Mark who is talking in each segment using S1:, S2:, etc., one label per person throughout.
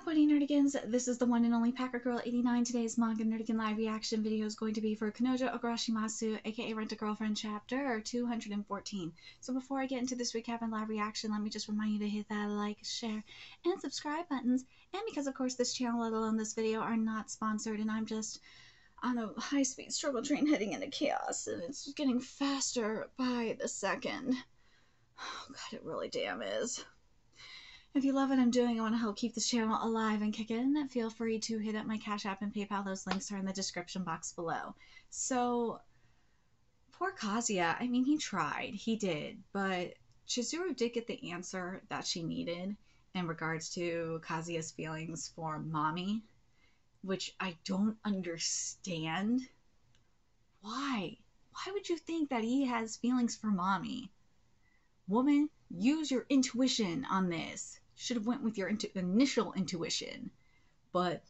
S1: What nerdigans, this is the one and only Packer Girl 89. Today's manga nerdigan live reaction video is going to be for Kanojo Okarishimasu, aka Rent a Girlfriend chapter 214. So before I get into this recap and live reaction, let me just remind you to hit that like, share, and subscribe buttons. And because of course this channel, let alone this video, are not sponsored, and I'm just on a high-speed struggle train heading into chaos, and it's getting faster by the second. Oh god, it really damn is. If you love what I'm doing and want to help keep this channel alive and kicking, feel free to hit up my Cash App and PayPal. Those links are in the description box below. So, poor Kazuya, I mean, he tried. He did. But Chizuru did get the answer that she needed in regards to Kazuya's feelings for Mommy, which I don't understand. Why? Why would you think that he has feelings for Mommy? Woman, use your intuition on this. Should have went with your initial intuition. But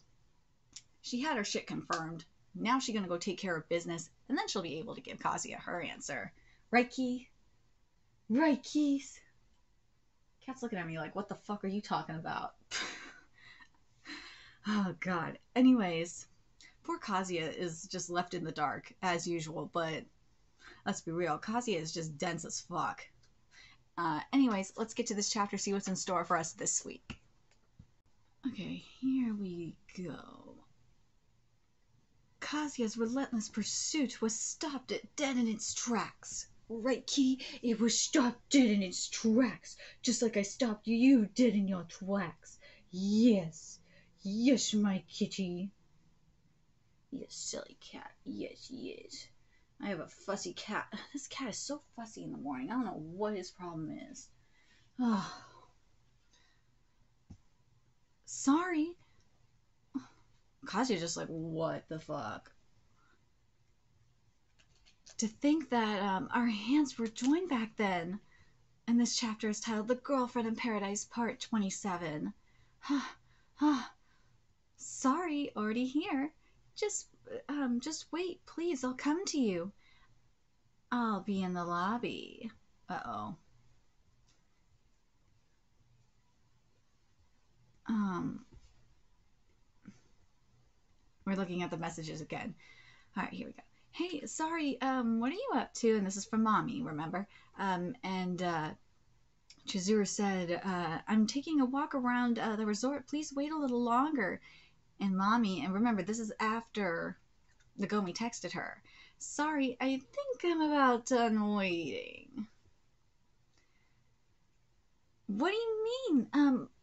S1: she had her shit confirmed. Now she's gonna go take care of business, and then she'll be able to give Kazuya her answer. Right, Key? Right, Keys? Cat's looking at me like, what the fuck are you talking about? Oh, God. Anyways, poor Kazuya is just left in the dark, as usual, but let's be real, Kazuya is just dense as fuck. Anyways, let's get to this chapter, see what's in store for us this week. Okay, here we go. Kazuya's relentless pursuit was stopped dead in its tracks. Right, Key? It was stopped dead in its tracks, just like I stopped you dead in your tracks. Yes. Yes, my kitty. Yes, silly cat. Yes, yes. I have a fussy cat. This cat is so fussy in the morning. I don't know what his problem is. Oh. Sorry. Kazuya's just like, what the fuck? To think that our hands were joined back then. And this chapter is titled The Girlfriend in Paradise Part 27. Sorry, already here. Just wait, please, I'll come to you. I'll be in the lobby. Uh-oh. We're looking at the messages again. All right, here we go. Hey, sorry, what are you up to? And this is from Mommy, remember? Chizuru said, I'm taking a walk around the resort. Please wait a little longer. And Mommy, and remember, this is after Nagomi texted her. Sorry, I think I'm about done waiting. What do you mean?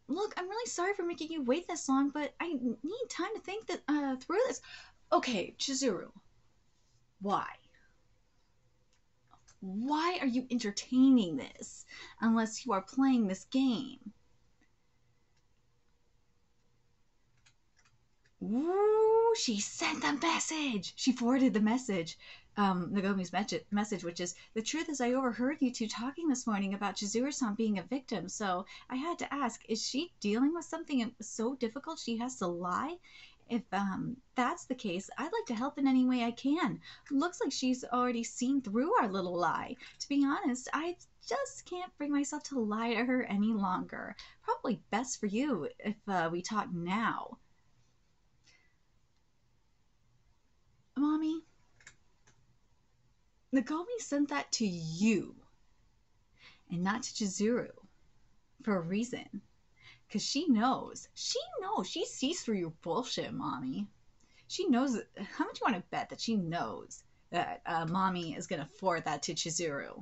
S1: Look, I'm really sorry for making you wait this long, but I need time to think that through this. Okay, Chizuru. Why? Why are you entertaining this unless you are playing this game? Ooh, she sent the message. She forwarded the message, Nagomi's message, which is, the truth is I overheard you two talking this morning about Chizuru-san being a victim, so I had to ask, is she dealing with something so difficult she has to lie? If that's the case, I'd like to help in any way I can. Looks like she's already seen through our little lie. To be honest, I just can't bring myself to lie to her any longer. Probably best for you if we talk now. Mommy, Nagomi sent that to you and not to Chizuru for a reason. Because she knows. She sees through your bullshit, Mommy. She knows. How much you want to bet that she knows that Mommy is going to forward that to Chizuru?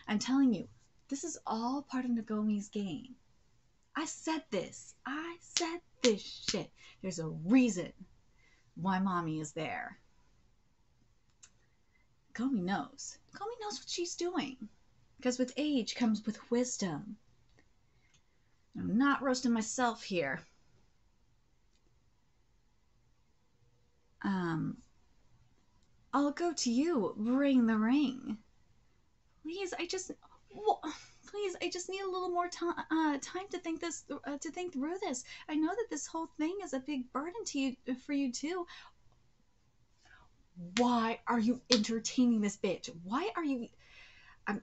S1: I'm telling you, this is all part of Nagomi's game. I said this. I said this shit. There's a reason why Mommy is there. Nagomi knows. Nagomi knows what she's doing. Because with age comes with wisdom. I'm not roasting myself here. I'll go to you. Bring the ring. Please, I just need a little more time to think through this. I know that this whole thing is a big burden for you too. Why are you entertaining this bitch? Why are you...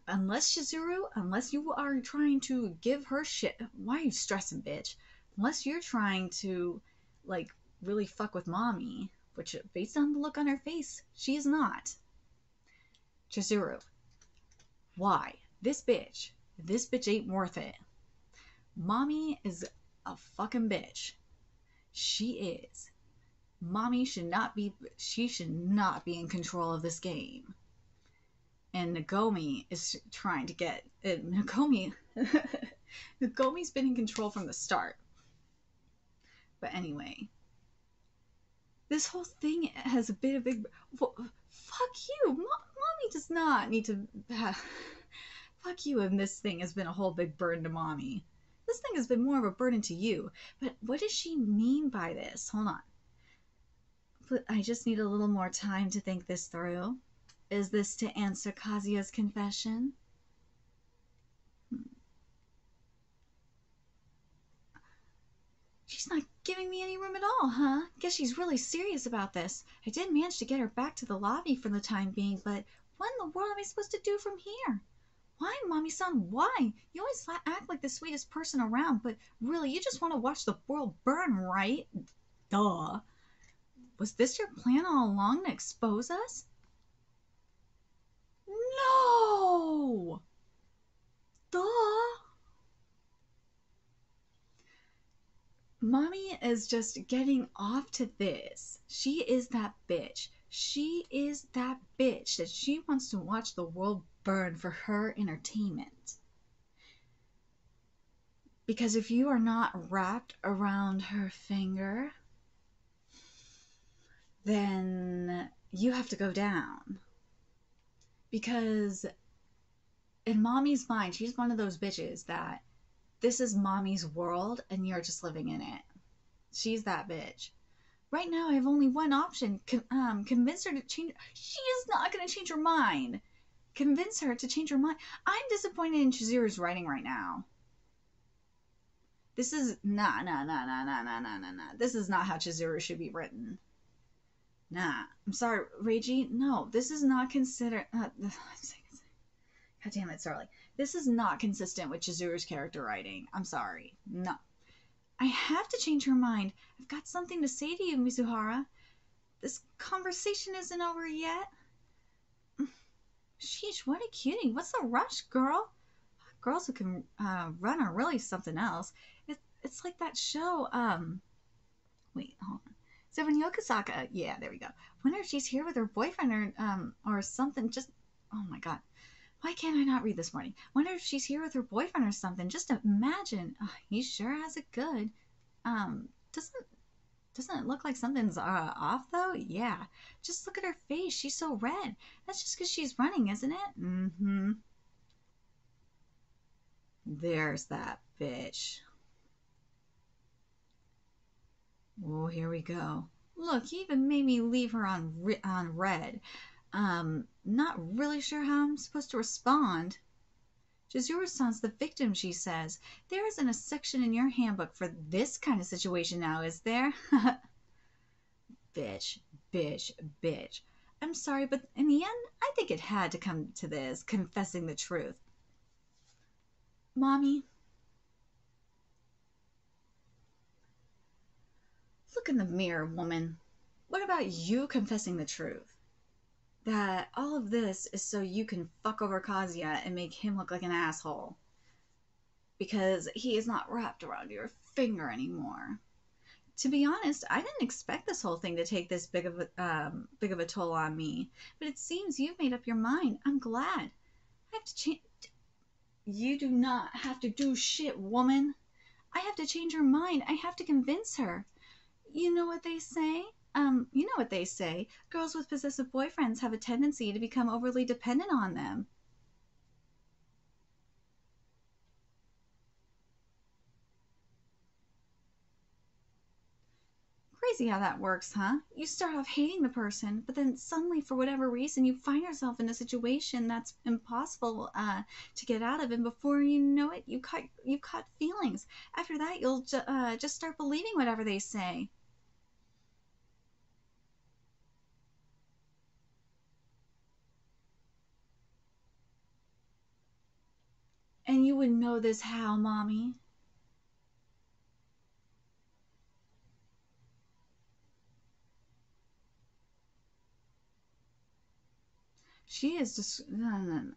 S1: unless Chizuru, unless you are trying to give her shit... Why are you stressing, bitch? Unless you're trying to, like, really fuck with mommy, which, based on the look on her face, she is not. Chizuru, why? This bitch ain't worth it. Mommy is a fucking bitch. She is. Mommy should not be, she should not be in control of this game. And Nagomi is trying to get, Nagomi's been in control from the start. But anyway, this whole thing has been a big, well, fuck you. Mommy does not need to, fuck you, and this thing has been a whole big burden to mommy. This thing has been more of a burden to you. But what does she mean by this? Hold on. I just need a little more time to think this through. Is this to answer Kazuya's confession? She's not giving me any room at all, huh? Guess she's really serious about this. I did manage to get her back to the lobby for the time being, but what in the world am I supposed to do from here? Why, Mommy-san, why? You always act like the sweetest person around, but really, you just want to watch the world burn, right? Duh. Was this your plan all along to expose us? No! Duh! Mommy is just getting off to this. She is that bitch. She is that bitch that she wants to watch the world burn for her entertainment. Because if you are not wrapped around her finger, then you have to go down. Because in mommy's mind, she's one of those bitches that this is mommy's world and you're just living in it. She's that bitch. Right now, I have only one option. Convince her to change. She is not going to change her mind. Convince her to change her mind. I'm disappointed in Chizuru's writing right now. This is nah. This is not how Chizuru should be written. Nah. I'm sorry, Reiji. No, this is not considered. God damn it, Starlight. This is not consistent with Chizuru's character writing. I'm sorry. No. I have to change her mind. I've got something to say to you, Mizuhara. This conversation isn't over yet. Sheesh, what a cutie. What's the rush, girl? Girls who can run are really something else. It's like that show, wait, hold on. Seven Yokosaka. Yeah, there we go. Wonder if she's here with her boyfriend or something. Just, oh my god. Why can't I not read this morning? Wonder if she's here with her boyfriend or something. Just imagine. Oh, he sure has it good. Doesn't it look like something's off though? Yeah. Just look at her face. She's so red. That's just because she's running, isn't it? Mm-hmm. There's that bitch. Oh, here we go. Look, he even made me leave her on red. Not really sure how I'm supposed to respond. Chizuru-san's the victim, she says. There isn't a section in your handbook for this kind of situation now, is there? Bitch. I'm sorry, but in the end, I think it had to come to this, confessing the truth. Mommy, look in the mirror, woman. What about you confessing the truth? That all of this is so you can fuck over Kazuya and make him look like an asshole. Because he is not wrapped around your finger anymore. To be honest, I didn't expect this whole thing to take this big of a toll on me. But it seems you've made up your mind. I'm glad. I have to change. You do not have to do shit, woman. I have to change her mind. I have to convince her. You know what they say? Girls with possessive boyfriends have a tendency to become overly dependent on them. Crazy how that works, huh? You start off hating the person, but then suddenly, for whatever reason, you find yourself in a situation that's impossible to get out of, and before you know it, you caught feelings. After that, you'll just start believing whatever they say. And you would know this how, Mommy? She is just... No, no, no.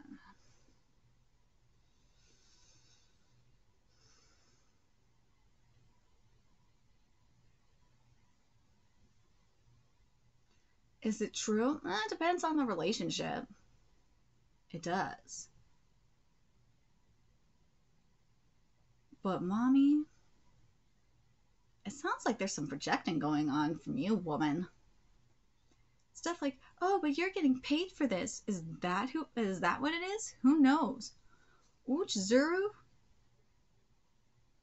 S1: Is it true? It depends on the relationship. It does. But, Mommy, it sounds like there's some projecting going on from you, woman. Stuff like, oh, but you're getting paid for this. Is that what it is? Who knows? Ooh, Chizuru,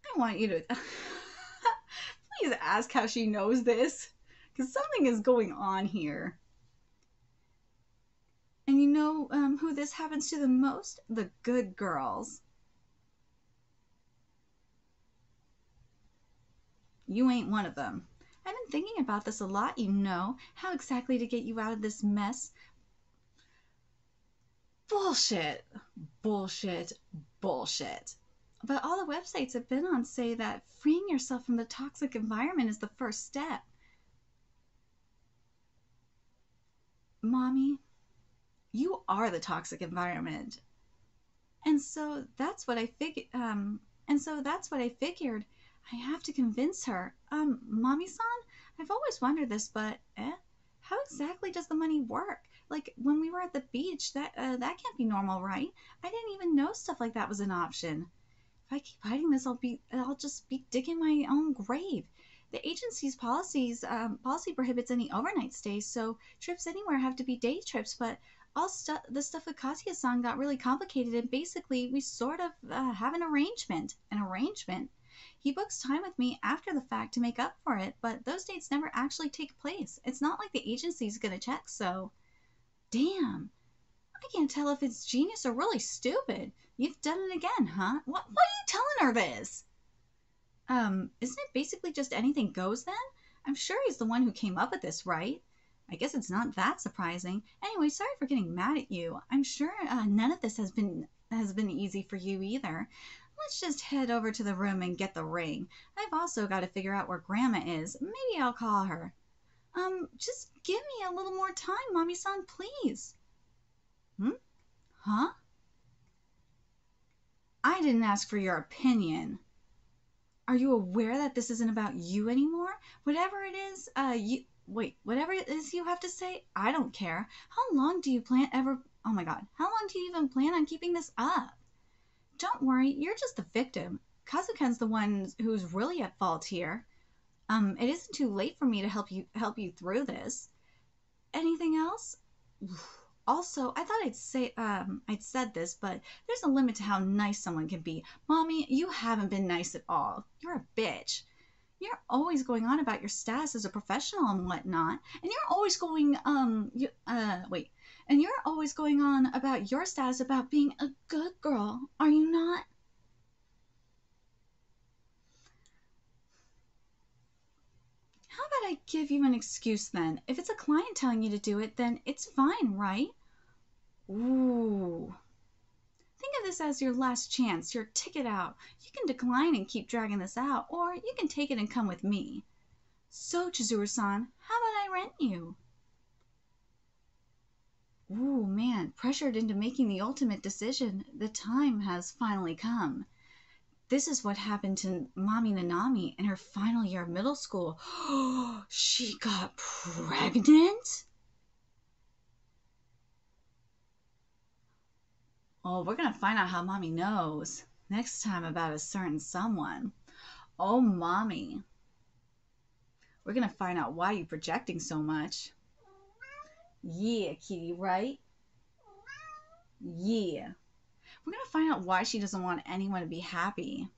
S1: I want you to please ask how she knows this, because something is going on here. And you know who this happens to the most? The good girls. You ain't one of them. I've been thinking about this a lot, you know. How exactly to get you out of this mess. Bullshit. Bullshit. Bullshit. But all the websites I've been on say that freeing yourself from the toxic environment is the first step. Mommy, you are the toxic environment. And so that's what I figured. I have to convince her. Mommy-san, I've always wondered this, but how exactly does the money work? Like when we were at the beach, that can't be normal, right? I didn't even know stuff like that was an option. If I keep hiding this, I'll just be digging my own grave. The agency's policy prohibits any overnight stays, so trips anywhere have to be day trips. But the stuff with Kazuya-san got really complicated, and basically we sort of have an arrangement. An arrangement. He books time with me after the fact to make up for it, but those dates never actually take place. It's not like the agency's gonna check, so... Damn. I can't tell if it's genius or really stupid. You've done it again, huh? Why are you telling her this? Isn't it basically just anything goes then? I'm sure he's the one who came up with this, right? I guess it's not that surprising. Anyway, sorry for getting mad at you. I'm sure none of this has been easy for you either. Let's just head over to the room and get the ring. I've also got to figure out where Grandma is. Maybe I'll call her. Just give me a little more time, Mommy-san, please. Huh? I didn't ask for your opinion. Are you aware that this isn't about you anymore? Whatever it is, whatever it is you have to say, I don't care. How long do you oh my god, how long do you even plan on keeping this up? Don't worry, you're just the victim. Kazuken's the one who's really at fault here. It isn't too late for me to help you through this. Anything else? Also, I thought I'd said this, but there's a limit to how nice someone can be. Mommy, you haven't been nice at all. You're a bitch. You're always going on about your status as a professional and whatnot, and you're always going on about your status about being a good girl. Are you not? How about I give you an excuse then? If it's a client telling you to do it, then it's fine, right? Ooh. Think of this as your last chance, your ticket out. You can decline and keep dragging this out, or you can take it and come with me. So, Chizuru-san, how about I rent you? Ooh, man, pressured into making the ultimate decision. The time has finally come. This is what happened to Mami Nanami in her final year of middle school. She got pregnant? Oh, we're going to find out how Mommy knows next time about a certain someone. Oh, Mommy. We're going to find out why you're projecting so much. Yeah, kitty, right? Yeah. We're going to find out why she doesn't want anyone to be happy.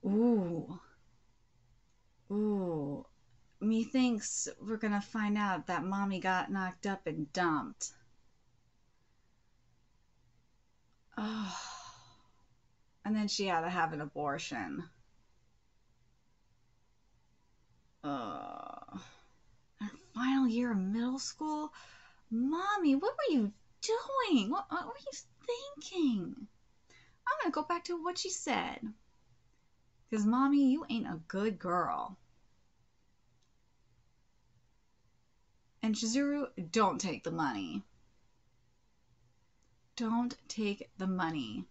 S1: Ooh. Ooh. Methinks we're going to find out that Mommy got knocked up and dumped. Oh. And then she had to have an abortion. Her final year of middle school? Mommy, what were you doing? What were you thinking? I'm going to go back to what she said. Because, Mommy, you ain't a good girl. And Chizuru, don't take the money. Don't take the money.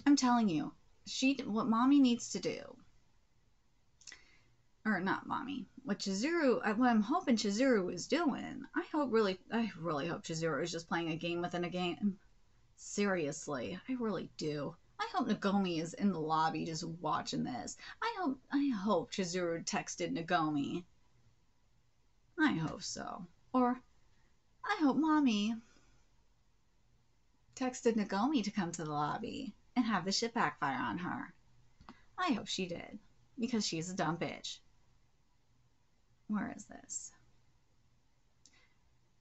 S1: I'm telling you, what mommy needs to do, or not mommy, what I'm hoping Chizuru is doing. I really hope Chizuru is just playing a game within a game. Seriously, I really do. I hope Nagomi is in the lobby just watching this. I hope Chizuru texted Nagomi. I hope so. Or I hope mommy texted Nagomi to come to the lobby and have the shit backfire on her. I hope she did, because she's a dumb bitch. Where is this?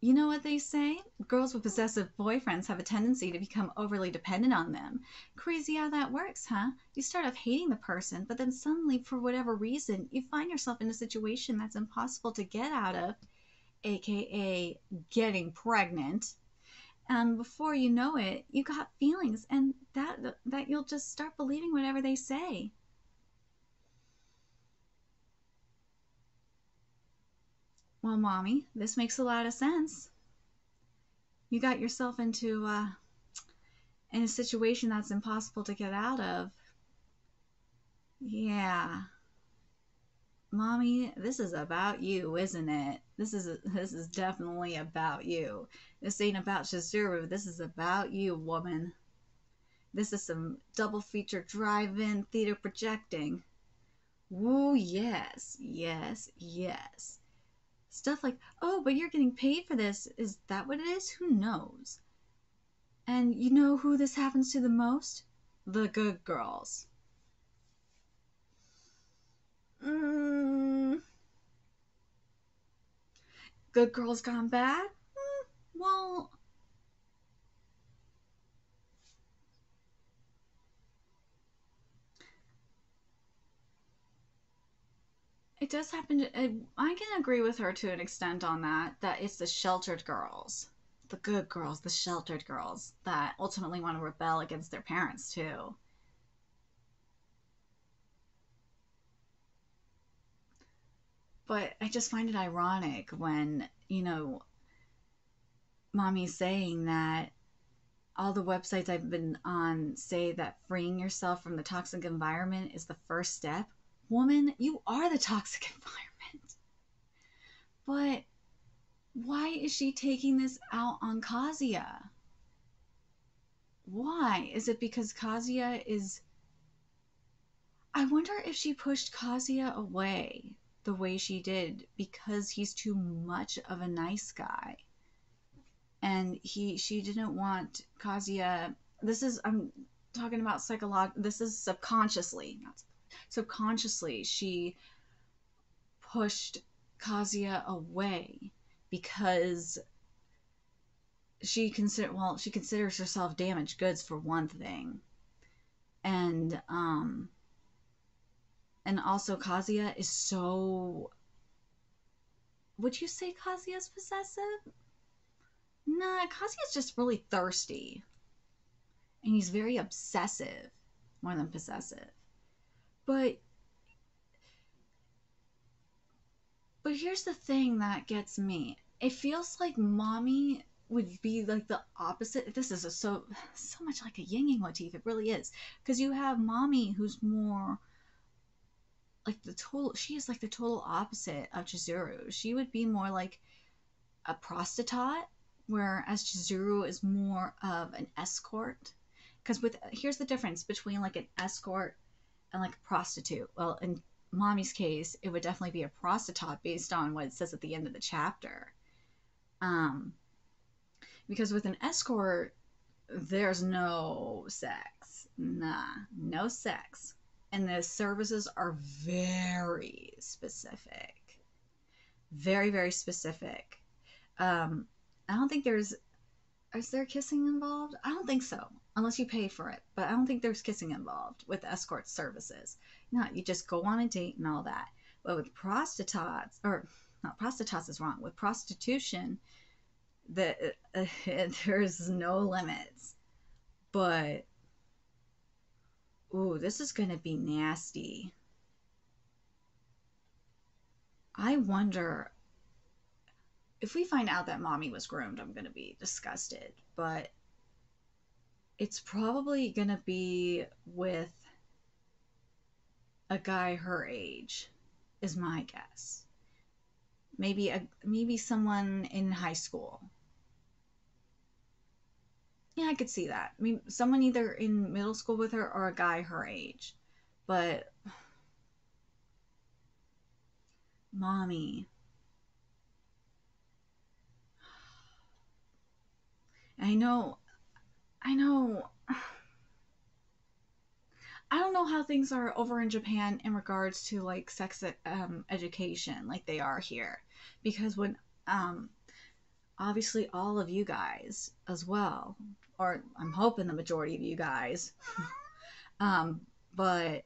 S1: You know what they say? Girls with possessive boyfriends have a tendency to become overly dependent on them. Crazy how that works, huh? You start off hating the person, but then suddenly, for whatever reason, you find yourself in a situation that's impossible to get out of, aka getting pregnant. And before you know it, you got feelings, and that you'll just start believing whatever they say. Well, mommy, this makes a lot of sense. You got yourself into in a situation that's impossible to get out of. Yeah. Mommy, this is about you, isn't it? This is definitely about you. This ain't about Chizuru. This is about you, woman. This is some double feature drive-in theater projecting. Woo, yes, yes, yes. Stuff like, oh, but you're getting paid for this. Is that what it is? Who knows? And you know who this happens to the most? The good girls. Good girls gone bad? Well, it does happen to, I can agree with her to an extent on that it's the sheltered girls, the good girls, the sheltered girls that ultimately want to rebel against their parents too. But I just find it ironic when, mommy's saying that all the websites I've been on say that freeing yourself from the toxic environment is the first step. Woman, you are the toxic environment. But why is she taking this out on Kazuya? Why? Is it because Kazuya is... I wonder if she pushed Kazuya away the way she did because he's too much of a nice guy. And she didn't want Kazuya... I'm talking about this is subconsciously, not subconsciously, she pushed Kazuya away because she considers herself damaged goods for one thing, and also Kazuya is so... Would you say Kazuya's possessive? Nah, Kazuya's just really thirsty, and he's very obsessive more than possessive. But here's the thing that gets me. It feels like mommy would be like the opposite. This is so much like a yin motif. It really is. Because you have mommy who's more like she is like the total opposite of Chizuru. She would be more like a prostitute, whereas Chizuru is more of an escort. Because here's the difference between like an escort and like a prostitute. Well, in mommy's case, it would definitely be a prostitute based on what it says at the end of the chapter. Because with an escort, there's no sex. Nah, no sex. And the services are very specific. Very, very specific. I don't think is there kissing involved? I don't think so, unless you pay for it. But I don't think there's kissing involved with escort services. No, you just go on a date and all that. But with prostitutes, or not prostitutes is wrong, with prostitution, there's no limits. But, ooh, this is going to be nasty. I wonder if we find out that mommy was groomed, I'm going to be disgusted. But it's probably going to be with a guy her age, is my guess. Maybe someone in high school. Yeah, I could see that. I mean, someone either in middle school with her or a guy her age. But mommy, I know, I know. I don't know how things are over in Japan in regards to like sex education, like they are here, because when obviously all of you guys as well, or I'm hoping the majority of you guys, um, but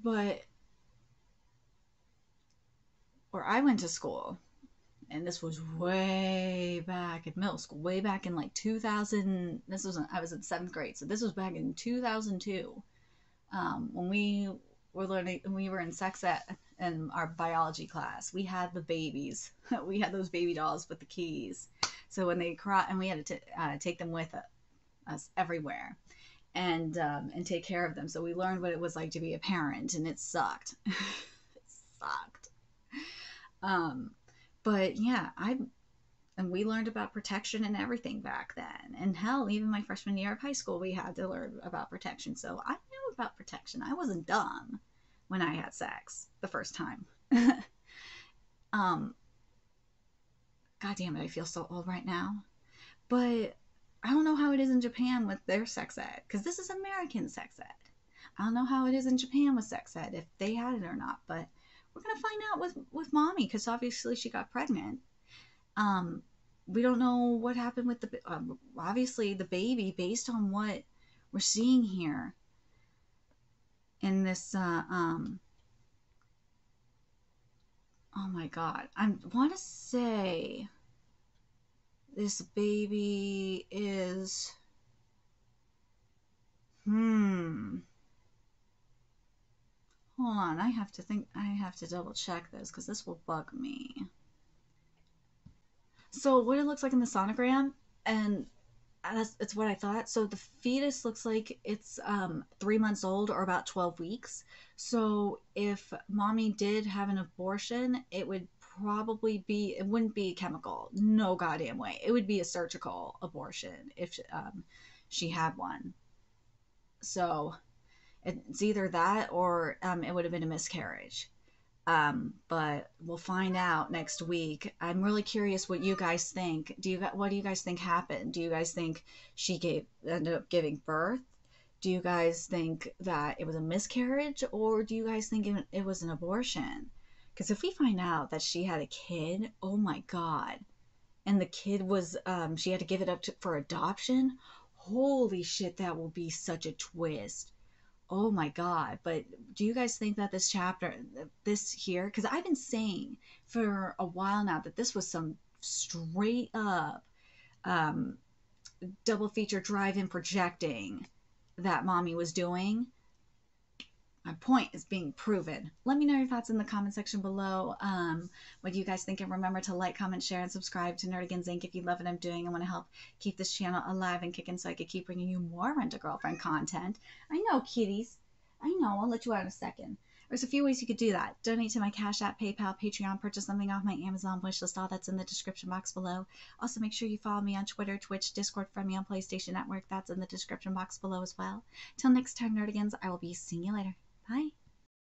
S1: but where I went to school, and this was way back in middle school, way back in like 2000. I was in seventh grade, so this was back in 2002. When we were in sex ed in our biology class, we had the babies. We had those baby dolls with the keys. So when they cry, and we had to take them with us everywhere, and take care of them. So we learned what it was like to be a parent, and it sucked. It sucked. Um, but yeah, and we learned about protection and everything back then. And hell, even my freshman year of high school, we had to learn about protection. So I knew about protection. I wasn't dumb when I had sex the first time. um, God damn it, I feel so old right now. But I don't know how it is in Japan with their sex ed, because this is American sex ed. I don't know how it is in Japan with sex ed, if they had it or not. But we're gonna find out with mommy, because obviously she got pregnant. We don't know what happened with the obviously the baby, based on what we're seeing here in this. Oh my God, I want to say this baby is. Hold on, I have to think. I have to double check this because this will bug me. So what it looks like in the sonogram, and it's what I thought. So the fetus looks like it's 3 months old, or about 12 weeks. So if mommy did have an abortion, it would probably be, it wouldn't be chemical. No goddamn way. It would be a surgical abortion if she had one. So it's either that, or it would have been a miscarriage. But we'll find out next week. I'm really curious what you guys think. What do you guys think happened? Do you guys think she ended up giving birth? Do you guys think that it was a miscarriage, or do you guys think it was an abortion? Because if we find out that she had a kid, oh my God, and the kid was she had to give it up for adoption. Holy shit, that will be such a twist. Oh my God. But do you guys think that this here, because I've been saying for a while now that this was some straight up um, double feature drive-in projecting that mommy was doing? My point is being proven. Let me know your thoughts in the comment section below. What do you guys think? And remember to like, comment, share, and subscribe to Nerdigans Inc. if you love what I'm doing and want to help keep this channel alive and kicking, so I could keep bringing you more Rent-A-Girlfriend content. I know, kitties. I know. I'll let you out in a second. There's a few ways you could do that. Donate to my Cash App, PayPal, Patreon, purchase something off my Amazon wishlist. All that's in the description box below. Also, make sure you follow me on Twitter, Twitch, Discord, friend me on PlayStation Network. That's in the description box below as well. Till next time, Nerdigans, I will be seeing you later. Bye.